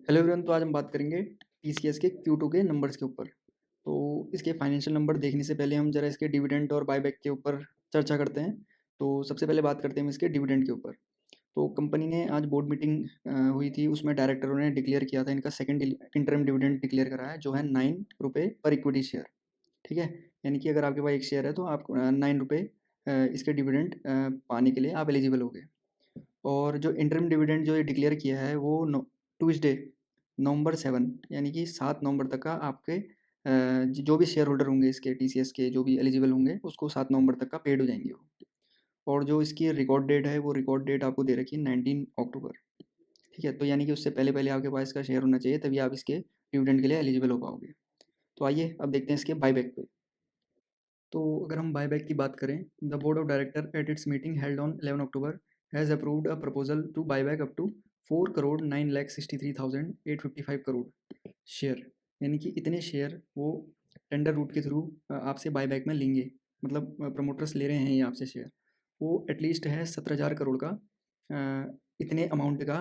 Hello everyone, तो आज हम बात करेंगे टीसीएस के Q2 के नंबर्स के ऊपर। तो इसके फाइनेंशियल नंबर देखने से पहले हम जरा इसके डिविडेंड और बायबैक के ऊपर चर्चा करते हैं। तो सबसे पहले बात करते हैं हम इसके डिविडेंड के ऊपर। तो कंपनी ने आज बोर्ड मीटिंग हुई थी, उसमें डायरेक्टरों ने डिक्लेयर किया था, इनका सेकंड इंटरम डिविडेंड डिक्लेयर करा है, जो है 9 रुपये पर इक्विटी शेयर। ठीक है, यानी कि अगर आपके पास एक शेयर है तो आप 9 रुपये इसके डिविडेंड पाने के लिए आप एलिजिबल हो गए। और जो इंटरिम डिविडेंड जो ये डिक्लेयर किया है वो ट्यूसडे नवंबर 7 यानी कि 7 नवंबर तक का आपके जो भी शेयर होल्डर होंगे इसके टीसीएस के जो भी एलिजिबल होंगे उसको 7 नवंबर तक का पेड हो जाएंगे वो। और जो इसकी रिकॉर्ड डेट है वो रिकॉर्ड डेट आपको दे रखी है 19 अक्टूबर। ठीक है, तो यानी कि उससे पहले पहले आपके पास इसका शेयर होना चाहिए, तभी आप इसके डिविडेंड के लिए एलिजिबल हो पाओगे। तो आइए अब देखते हैं इसके बायबैक पे। तो अगर हम बायबैक की बात करें, the board of director at its meeting held on 11 October has approved a proposal to buyback up to 4,09,63,855 share. यानी कि इतने शेयर वो टेंडर रूट के थ्रू आपसे बायबैक में लेंगे। मतलब प्रमोटर्स ले रहे हैं ये आपसे शेयर, वो एटलीस्ट है 17,000 करोड़ का इतने अमाउंट का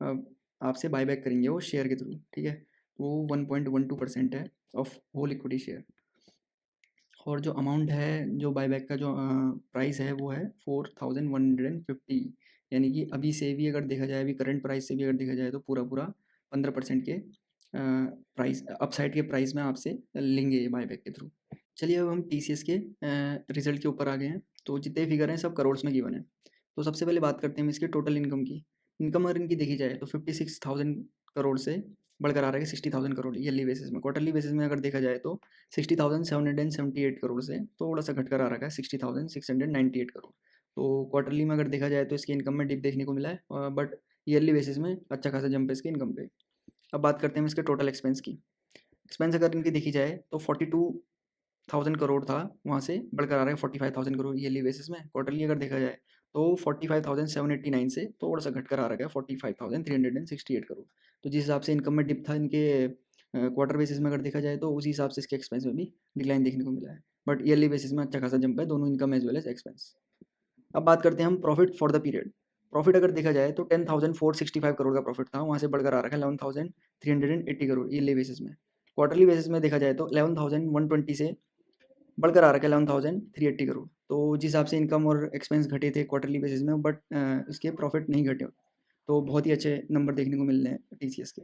अ, आपसे बायबैक करेंगे वो शेयर के थ्रू। ठीक है, वो 1.12% है ऑफ होल इक्विटी शेयर। और जो अमाउंट है, जो बायबैक का जो प्राइस है वो है 4,150। यानी कि अभी से भी अगर देखा जाए, अभी करंट प्राइस से भी अगर देखा जाए तो पूरा पूरा 15% के प्राइस अपसाइड के प्राइस में आपसे लेंगे ये बायबैक के थ्रू। चलिए अब हम टीसीएस के रिजल्ट के ऊपर आ गए हैं। तो जितने फिगर हैं सब करोड़ में गिवन है। तो सबसे पहले बात करते हैं हम इसके टोटल इनकम की। इनकम अगर इनकी देखी जाए तो 56,000 करोड़ से बढ़कर आ रहा है 60,000 करोड़ ईयरली बेसिस में। क्वार्टरली बेसिस में अगर देखा जाए तो 60,778 करोड़ से थोड़ा सा घटकर आ रहा है 60,698 करोड़। तो क्वार्टरली में अगर देखा जाए तो इसकी इनकम में डिप देखने को मिला है, बट ईयरली बेसिस में अच्छा खासा जंप है इसकी इनकम पे। अब बात करते हैं हम इसके टोटल एक्सपेंस की। एक्सपेंस अगर इनकी देखी जाए तो 42,000 करोड़ था, वहाँ से बढ़कर आ रहा है 45,000 करोड़ ईयरली बेसिस में। क्वार्टरली अगर देखा जाए तो 45,789 से थोड़ा सा घटकर आ रहा है 45,368 करोड़। तो जिस हिसाब से इनकम में डिप था इनके क्वार्टर बेसिस में अगर देखा जाए तो उसी हिसाब से इसके एक्सपेंस में भी डिक्लाइन देखने को मिला है। बट ईयरली बेसिस में अच्छा खासा जंप है दोनों income as well as expense. अब बात करते हैं हम profit for the period. Profit अगर देखा जाए तो 10,465 करोड़ का प्रॉफिट था, वहाँ से बढ़कर आ रहा है 11,380 करोड़ ईयरली बेसिस में। क्वार्टरली बेसिस में देखा जाए तो 11,120 से बढ़कर आ रहा है 11,380 करोड़। तो जिस हिसाब से इनकम और एक्सपेंस घटे थे क्वार्टरली बेसिस में, बट इसके प्रॉफिट नहीं घटे। तो बहुत ही अच्छे नंबर देखने को मिल रहे हैं टीसीएस के।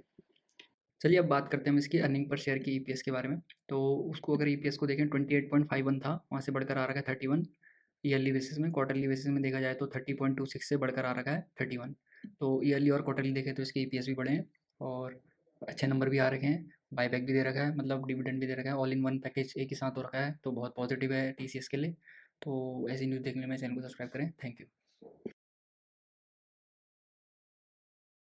चलिए अब बात करते हैं हम इसकी अर्निंग पर शेयर की ईपीएस के बारे में। तो उसको अगर ईपीएस को देखें 28.51 था, वहाँ से बढ़कर आ रहा है 31 ईयरली बेसिस में। क्वार्टरली बेसिस में देखा जाए तो 30.26 से बढ़कर आ रहा है 31। तो ईयरली और क्वार्टरली देखें तो इसके ईपीएस भी बढ़े हैं और अच्छे नंबर भी आ रखे हैं। बायबैक भी दे रखा है, मतलब डिविडेंड भी दे रखा है, ऑल इन वन पैकेज एक ही साथ हो रखा है। तो बहुत पॉजिटिव है टीसीएस के लिए। तो ऐसी न्यूज़ देखने में चैनल को सब्सक्राइब करें। Thank you.